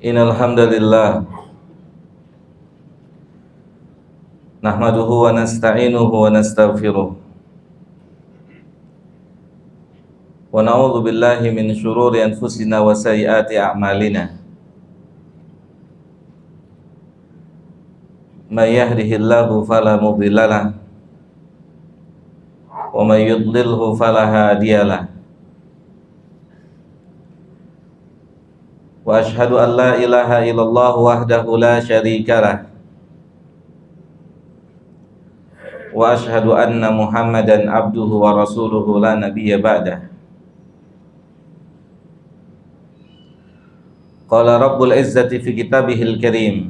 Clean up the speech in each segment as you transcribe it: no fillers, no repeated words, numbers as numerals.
Innal hamdalillah nahmaduhu wa nasta'inuhu wa nastaghfiruh wa na'udzu billahi min syururi anfusina wa sayyiati a'malina. May yahdihillahu fala mudhillalah wa may yudlilhu fala hadiyalah. Wa ashhadu an la ilaha illallah wahdahu la syarikalah wa ashhadu anna Muhammadan abduhu wa rasuluhu la nabiyya ba'dah. Qala Rabbul Izzati fi kitabihil karim,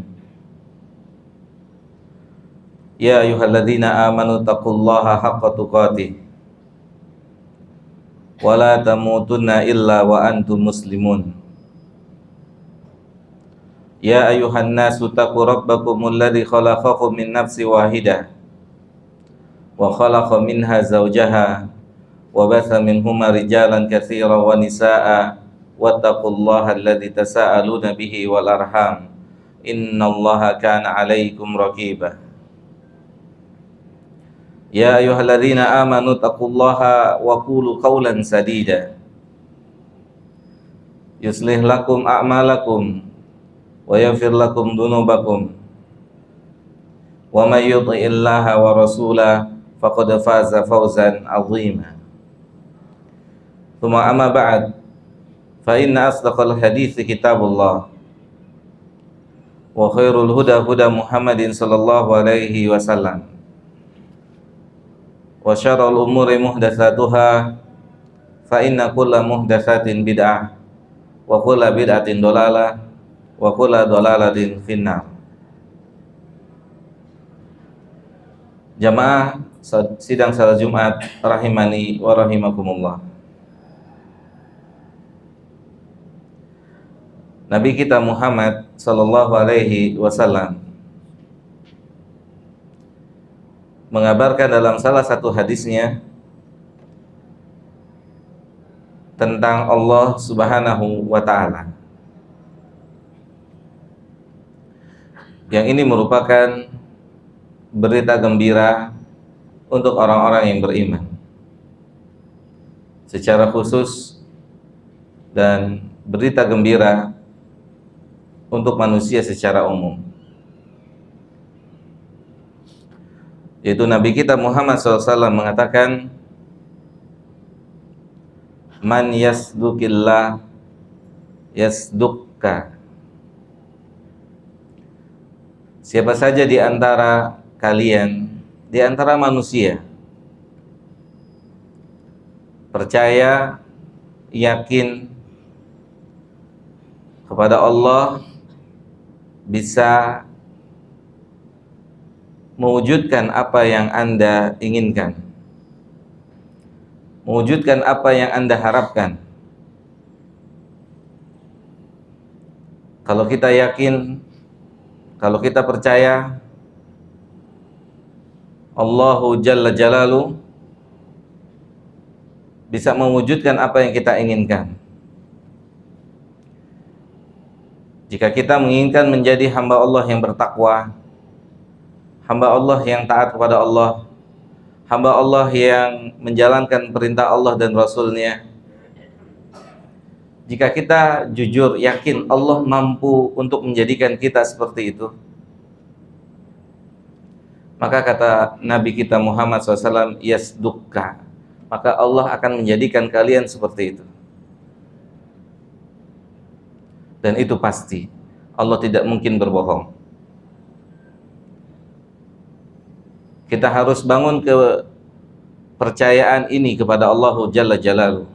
ya ayyuhalladzina amanu taqullaha haqqa tuqatih wa la tamutunna illa wa antum muslimun. Ya ayyuhan nasu taqu rabbakumul ladzi khalaqakum min nafsin wahidah wa khalaqa minha zawjaha wa batha minhuma rijalan katsiran wa nisaa'a wattaqullaha alladzi tasaaluna bihi wal arham innallaha kana 'alaikum raqiba. Ya ayyuhalladzina amanu taqullaha wa qulu qawlan sadida yuslih lakum a'malakum wa yaghfir lakum dhunubakum wa may yuti'illaha wa rasulahu faqad faza fawzan 'azima. Tsumma amma ba'd, fa inna asdaqal hadithi kitabullah wa khairul huda huda Muhammadin sallallahu alaihi wasallam wa syarrul umuri muhdatsatuha fa inna kulla muhdatsatin bid'ah wa kulla bid'atin dhalalah wa kulla dhalalatin finnar. Jamaah sidang salat Jumat rahimani wa rahimakumullah. Nabi kita Muhammad sallallahu alaihi wasallam mengabarkan dalam salah satu hadisnya tentang Allah Subhanahu wa taala. Yang ini merupakan berita gembira untuk orang-orang yang beriman secara khusus dan berita gembira untuk manusia secara umum. Yaitu Nabi kita Muhammad SAW mengatakan, man yasdukillah yasdukka. Siapa saja di antara kalian, di antara manusia, percaya, yakin kepada Allah, bisa mewujudkan apa yang Anda inginkan, mewujudkan apa yang Anda harapkan. Kalau kita yakin, kalau kita percaya Allahu Jalla Jalalu bisa mewujudkan apa yang kita inginkan. Jika kita menginginkan menjadi hamba Allah yang bertakwa, hamba Allah yang taat kepada Allah, hamba Allah yang menjalankan perintah Allah dan Rasul-Nya, jika kita jujur yakin Allah mampu untuk menjadikan kita seperti itu, maka kata Nabi kita Muhammad SAW, yasdukka, maka Allah akan menjadikan kalian seperti itu. Dan itu pasti, Allah tidak mungkin berbohong. Kita harus bangun kepercayaan ini kepada Allah Jalla Jalaluhu,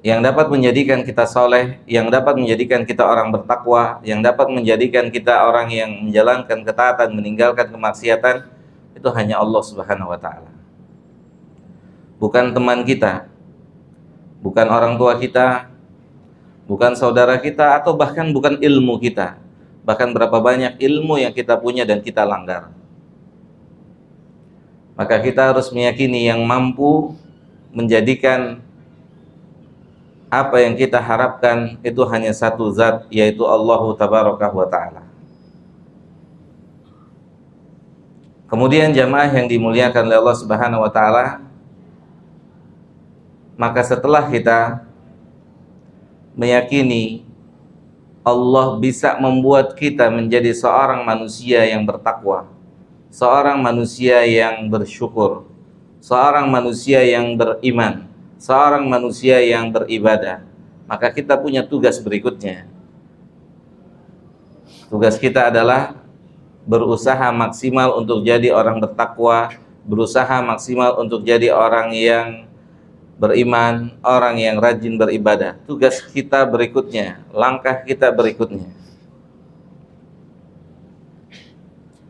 yang dapat menjadikan kita soleh, yang dapat menjadikan kita orang bertakwa, yang dapat menjadikan kita orang yang menjalankan ketaatan, meninggalkan kemaksiatan, itu hanya Allah Subhanahu wa ta'ala. Bukan teman kita, bukan orang tua kita, bukan saudara kita, atau bahkan bukan ilmu kita. Bahkan berapa banyak ilmu yang kita punya dan kita langgar. Maka kita harus meyakini yang mampu menjadikan apa yang kita harapkan itu hanya satu zat, yaitu Allahu Tabaraka wa Ta'ala. Kemudian jamaah yang dimuliakan oleh Allah Subhanahu wa Ta'ala, maka setelah kita meyakini Allah bisa membuat kita menjadi seorang manusia yang bertakwa, seorang manusia yang bersyukur, seorang manusia yang beriman, seorang manusia yang beribadah, maka kita punya tugas berikutnya. Tugas kita adalah berusaha maksimal untuk jadi orang bertakwa, berusaha maksimal untuk jadi orang yang beriman, orang yang rajin beribadah. Tugas kita berikutnya, langkah kita berikutnya.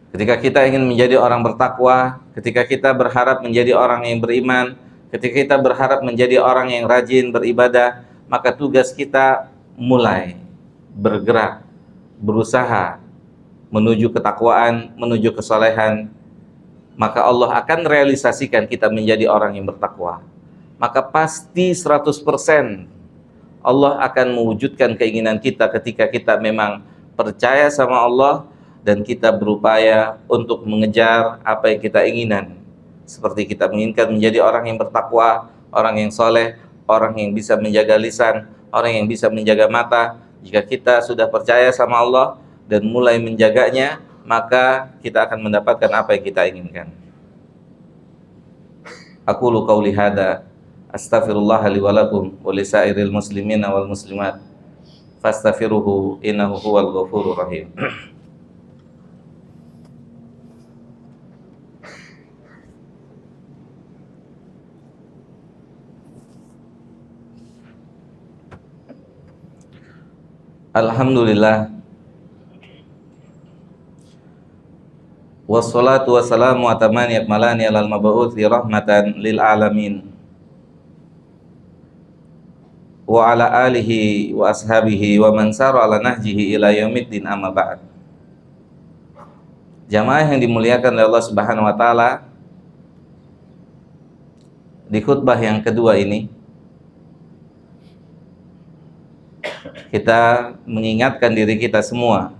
Ketika kita ingin menjadi orang bertakwa, ketika kita berharap menjadi orang yang beriman, ketika kita berharap menjadi orang yang rajin beribadah, maka tugas kita mulai bergerak, berusaha menuju ketakwaan, menuju kesolehan. Maka Allah akan realisasikan kita menjadi orang yang bertakwa. Maka pasti 100% Allah akan mewujudkan keinginan kita ketika kita memang percaya sama Allah dan kita berupaya untuk mengejar apa yang kita inginkan. Seperti kita menginginkan menjadi orang yang bertakwa, orang yang soleh, orang yang bisa menjaga lisan, orang yang bisa menjaga mata. Jika kita sudah percaya sama Allah dan mulai menjaganya, maka kita akan mendapatkan apa yang kita inginkan. Aqulu qauli hada, astaghfirullah li wa lakum wa lisairil muslimina wal muslimat, fastaghfiruhu innahu huwal ghafurur rahim. Alhamdulillah, wassalatu wassalamu atamani akmalani alal mab'uthi rahmatan lil alamin wa ala alihi wa ashabihi wa man sara ala nahjihi ila yaumiddin, amma ba'd. Jamaah yang dimuliakan oleh Allah Subhanahu wa Ta'ala, di khutbah yang kedua ini kita mengingatkan diri kita semua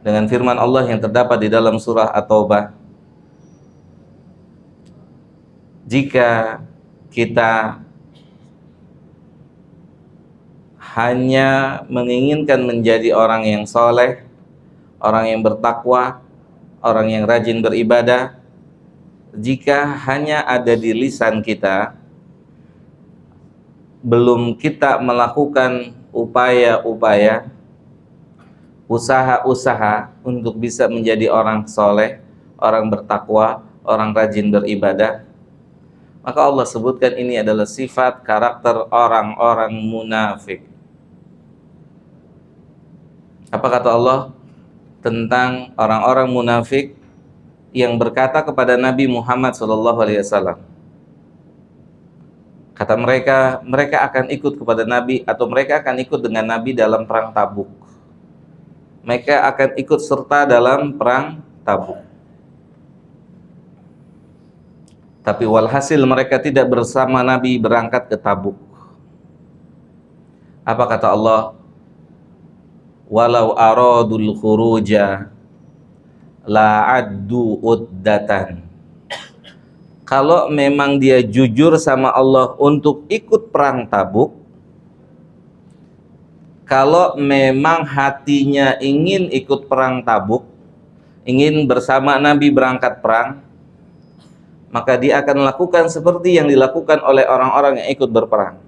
dengan firman Allah yang terdapat di dalam surah At-Taubah. Jika kita hanya menginginkan menjadi orang yang soleh, orang yang bertakwa, orang yang rajin beribadah, jika hanya ada di lisan kita, belum kita melakukan upaya-upaya, usaha-usaha untuk bisa menjadi orang soleh, orang bertakwa, orang rajin beribadah, maka Allah sebutkan ini adalah sifat karakter orang-orang munafik. Apa kata Allah tentang orang-orang munafik yang berkata kepada Nabi Muhammad SAW? Kata mereka, mereka akan ikut kepada Nabi atau mereka akan ikut dengan Nabi dalam perang Tabuk. Mereka akan ikut serta dalam perang Tabuk. Tapi walhasil mereka tidak bersama Nabi berangkat ke Tabuk. Apa kata Allah? Walau aradul khuruja la'addu uddatan. Kalau memang dia jujur sama Allah untuk ikut perang Tabuk, kalau memang hatinya ingin ikut perang Tabuk, ingin bersama Nabi berangkat perang, maka dia akan melakukan seperti yang dilakukan oleh orang-orang yang ikut berperang.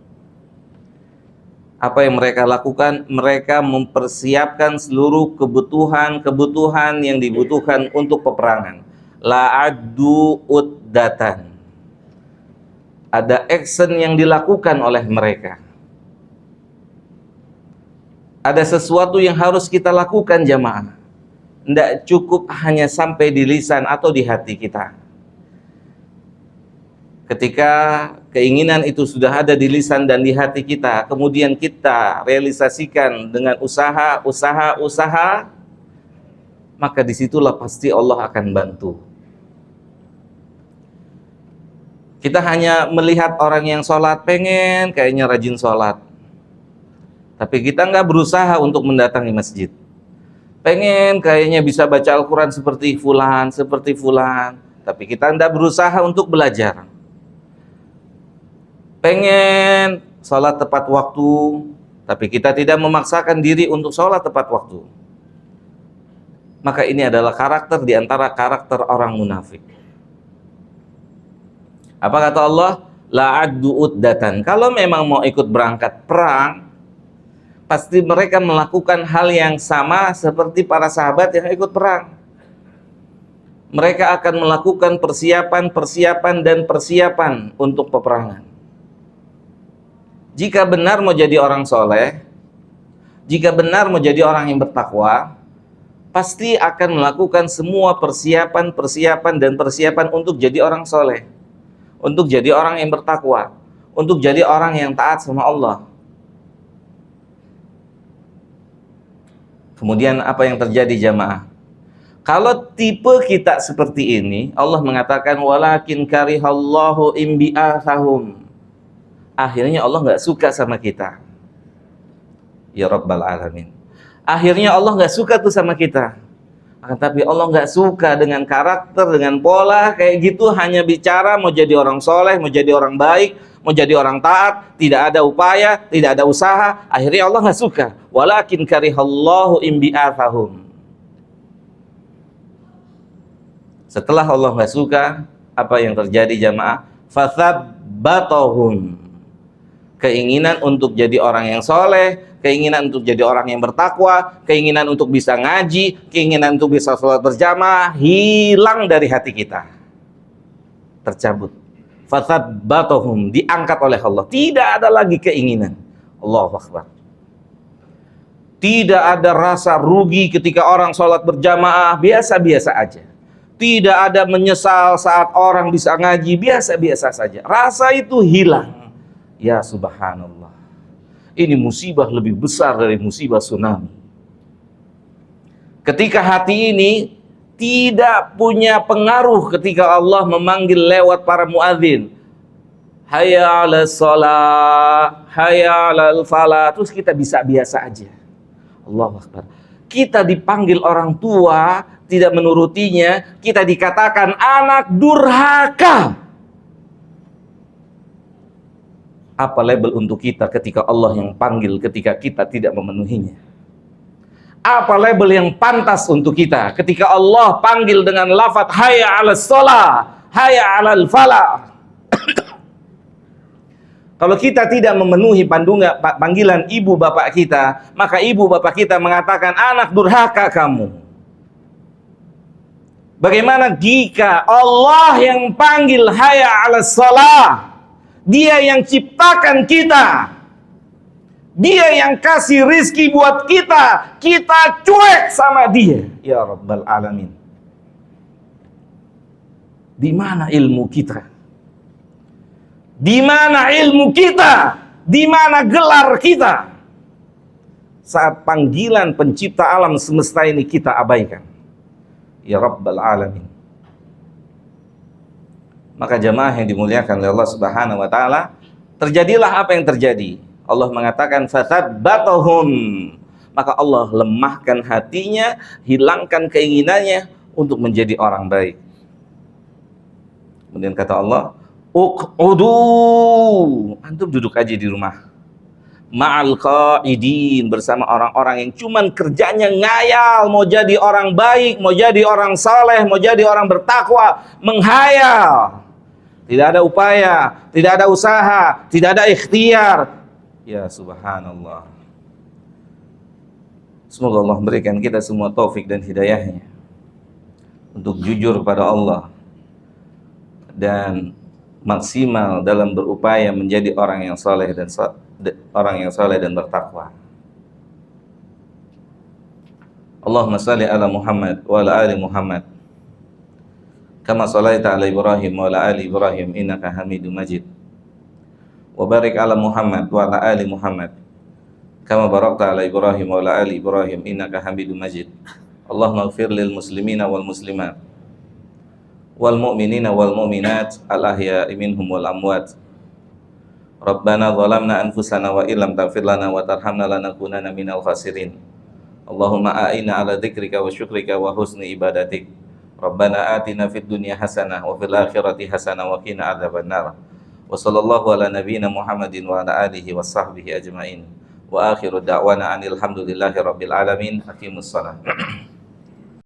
Apa yang mereka lakukan? Mereka mempersiapkan seluruh kebutuhan yang dibutuhkan untuk peperangan. La'addu uddatan. Ada action yang dilakukan oleh mereka. Ada sesuatu yang harus kita lakukan jamaah. Tidak cukup hanya sampai di lisan atau di hati kita. Ketika keinginan itu sudah ada di lisan dan di hati kita, kemudian kita realisasikan dengan usaha, maka disitulah pasti Allah akan bantu. Kita hanya melihat orang yang sholat, pengen kayaknya rajin sholat, tapi kita nggak berusaha untuk mendatangi masjid. Pengen kayaknya bisa baca Al-Quran seperti fulan, tapi kita nggak berusaha untuk belajar. Pengen sholat tepat waktu, tapi kita tidak memaksakan diri untuk sholat tepat waktu. Maka ini adalah karakter di antara karakter orang munafik. Apa kata Allah? La'addu uddatan. Kalau memang mau ikut berangkat perang, pasti mereka melakukan hal yang sama seperti para sahabat yang ikut perang. Mereka akan melakukan persiapan untuk peperangan. Jika benar mau jadi orang soleh, jika benar mau jadi orang yang bertakwa, pasti akan melakukan semua persiapan untuk jadi orang soleh, untuk jadi orang yang bertakwa, untuk jadi orang yang taat sama Allah. Kemudian apa yang terjadi jamaah? Kalau tipe kita seperti ini, Allah mengatakan walakin karihallahu imbi'athahum. Akhirnya Allah nggak suka sama kita. Ya Rabbal Alamin. Akhirnya Allah nggak suka tuh sama kita. Tapi Allah nggak suka dengan karakter, dengan pola kayak gitu, hanya bicara mau jadi orang soleh, mau jadi orang baik, mau jadi orang taat, tidak ada upaya, tidak ada usaha. Akhirnya Allah nggak suka. Walakin karihallahu imbi'athahum. Setelah Allah nggak suka, apa yang terjadi jamaah? Fathabbatahum. Keinginan untuk jadi orang yang soleh, keinginan untuk jadi orang yang bertakwa, keinginan untuk bisa ngaji, keinginan untuk bisa sholat berjamaah, hilang dari hati kita. Tercabut. Fathabbatahum, diangkat oleh Allah. Tidak ada lagi keinginan. Allahu Akbar. Tidak ada rasa rugi ketika orang sholat berjamaah, biasa-biasa aja. Tidak ada menyesal saat orang bisa ngaji, biasa-biasa saja. Rasa itu hilang. Ya subhanallah. Ini musibah lebih besar dari musibah tsunami. Ketika hati ini tidak punya pengaruh ketika Allah memanggil lewat para muadzin. Hayya 'alas shalah, hayya 'alal falah. Terus kita bisa biasa aja. Allahu Akbar. Kita dipanggil orang tua, tidak menurutinya, kita dikatakan anak durhaka. Apa label untuk kita ketika Allah yang panggil ketika kita tidak memenuhinya? Apa label yang pantas untuk kita ketika Allah panggil dengan lafaz hayya 'alas shalah, hayya 'alal falah? Kalau kita tidak memenuhi panggilan ibu bapak kita, maka ibu bapak kita mengatakan anak durhaka kamu. Bagaimana jika Allah yang panggil hayya 'alas shalah? Dia yang ciptakan kita, Dia yang kasih rizki buat kita, kita cuek sama Dia. Ya Rabbal Alamin. Di mana ilmu kita? Di mana ilmu kita? Di mana gelar kita? Saat panggilan pencipta alam semesta ini kita abaikan. Ya Rabbal Alamin. Maka jamaah yang dimuliakan oleh Allah Subhanahu wa taala, terjadilah apa yang terjadi. Allah mengatakan fathabbatahum. Maka Allah lemahkan hatinya, hilangkan keinginannya untuk menjadi orang baik. Kemudian kata Allah, uq'udu. Antum duduk aja di rumah. Ma'al qa'idin, bersama orang-orang yang cuman kerjanya ngayal, mau jadi orang baik, mau jadi orang saleh, mau jadi orang bertakwa, menghayal. Tidak ada upaya, tidak ada usaha, tidak ada ikhtiar. Ya subhanallah. Semoga Allah berikan kita semua taufik dan hidayahnya untuk jujur kepada Allah dan maksimal dalam berupaya menjadi orang yang saleh dan bertakwa. Allahumma salli ala Muhammad wa ala ali Muhammad kama shallaita ala Ibrahim wa ala ali Ibrahim innaka Hamidum Majid. Wa barik ala Muhammad wa ala ali Muhammad kama barakta ala Ibrahim wa ala ali Ibrahim innaka Hamidum Majid. Allahumma ighfir lil muslimina wal muslimat wal mu'minina wal mu'minat al ahya'i minhum wal amwat. Rabbana zalamna anfusana wa illam taghfir lana wa tarhamna lanakunanna minal khasirin. Allahumma a'inna ala dzikrika wa syukrika wa husni ibadatik. Rabbana atina fid dunya hasanah wa fil akhirati hasanah wa qina adzabannar. Wa sallallahu ala nabiyyina Muhammadin wa ala alihi wa sahbihi ajmain. Wa akhiru da'wana anil hamdulillahi rabbil alamin. Aqimus shalah.